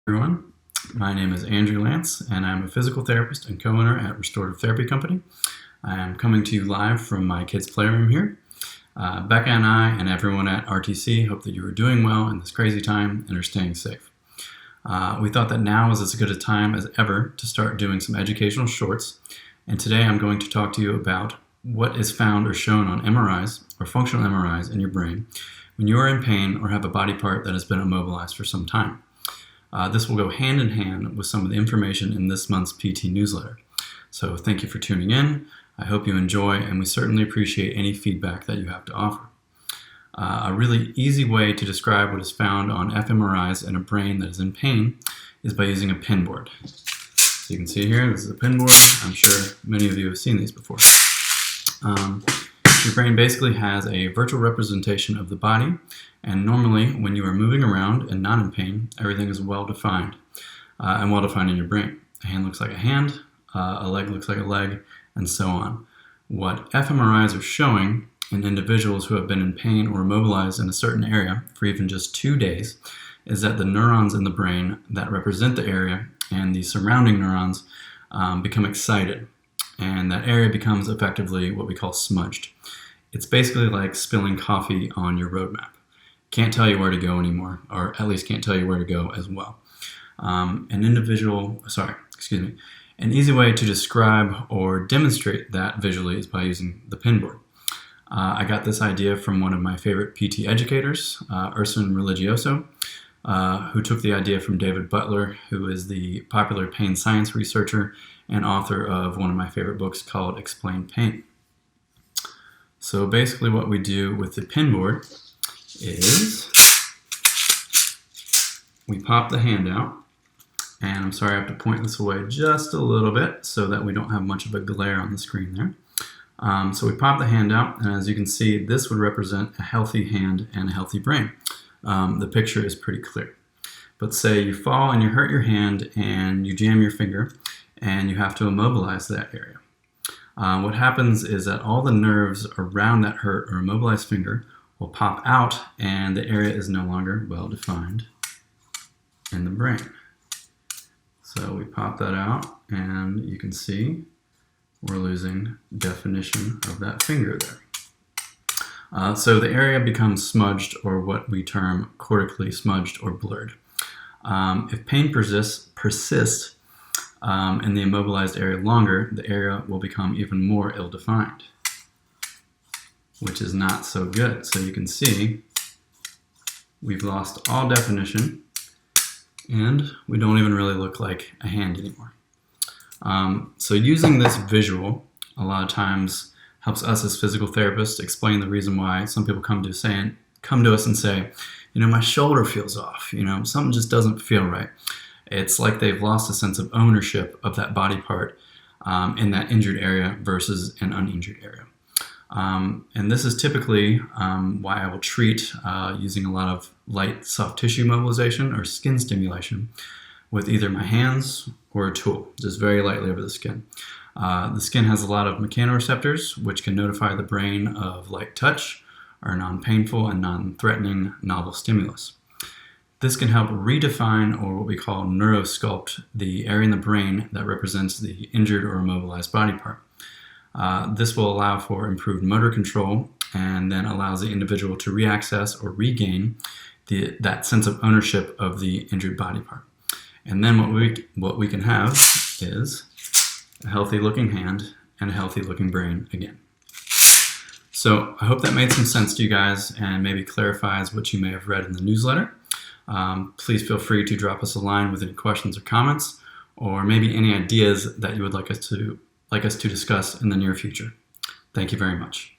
Everyone. My name is Andrew Lance, and I'm a physical therapist and co-owner at Restorative Therapy Company. I am coming to you live from my kids' playroom here. Becca and I and everyone at RTC hope that you are doing well in this crazy time and are staying safe. We thought that now is as good a time as ever to start doing some educational shorts, and today I'm going to talk to you about what is found or shown on MRIs or functional MRIs in your brain when you are in pain or have a body part that has been immobilized for some time. This will go hand in hand with some of the information in this month's PT newsletter. So thank you for tuning in. I hope you enjoy, and we certainly appreciate any feedback that you have to offer. A really easy way to describe what is found on fMRIs in a brain that is in pain is by using a pin board. So you can see here, this is a pin board. I'm sure many of you have seen these before. Your brain basically has a virtual representation of the body, and normally when you are moving around and not in pain, everything is well-defined and well-defined in your brain. A hand looks like a hand, a leg looks like a leg, and so on. What fMRIs are showing in individuals who have been in pain or immobilized in a certain area for even just 2 days is that the neurons in the brain that represent the area and the surrounding neurons become excited, and that area becomes effectively what we call smudged. It's basically like spilling coffee on your roadmap. Can't tell you where to go anymore, or at least can't tell you where to go as well. An easy way to describe or demonstrate that visually is by using the pin board. I got this idea from one of my favorite PT educators, Urson Religioso, who took the idea from David Butler, who is the popular pain science researcher and author of one of my favorite books called Explain Pain. So basically what we do with the pin board is we pop the hand out, and I'm sorry I have to point this away just a little bit so that we don't have much of a glare on the screen there. So we pop the hand out, and as you can see, this would represent a healthy hand and a healthy brain. The picture is pretty clear. But say you fall and you hurt your hand and you jam your finger and you have to immobilize that area. What happens is that all the nerves around that hurt or immobilized finger will pop out, and the area is no longer well defined in the brain. So we pop that out, and you can see we're losing definition of that finger there. So the area becomes smudged, or what we term cortically smudged or blurred. If pain persists in the immobilized area longer, the area will become even more ill-defined, which is not so good. So you can see we've lost all definition, and we don't even really look like a hand anymore. So using this visual a lot of times helps us as physical therapists explain the reason why some people come to us and say, my shoulder feels off, something just doesn't feel right. It's like they've lost a sense of ownership of that body part in that injured area versus an uninjured area. And this is typically why I will treat using a lot of light soft tissue mobilization or skin stimulation with either my hands or a tool, just very lightly over the skin. The skin has a lot of mechanoreceptors, which can notify the brain of light touch or non-painful and non-threatening novel stimulus. This can help redefine, or what we call neurosculpt, the area in the brain that represents the injured or immobilized body part. This will allow for improved motor control and then allows the individual to reaccess or regain that sense of ownership of the injured body part. And then what we can have is a healthy looking hand and a healthy looking brain again. So I hope that made some sense to you guys and maybe clarifies what you may have read in the newsletter. Please feel free to drop us a line with any questions or comments, or maybe any ideas that you would like us to discuss in the near future. Thank you very much.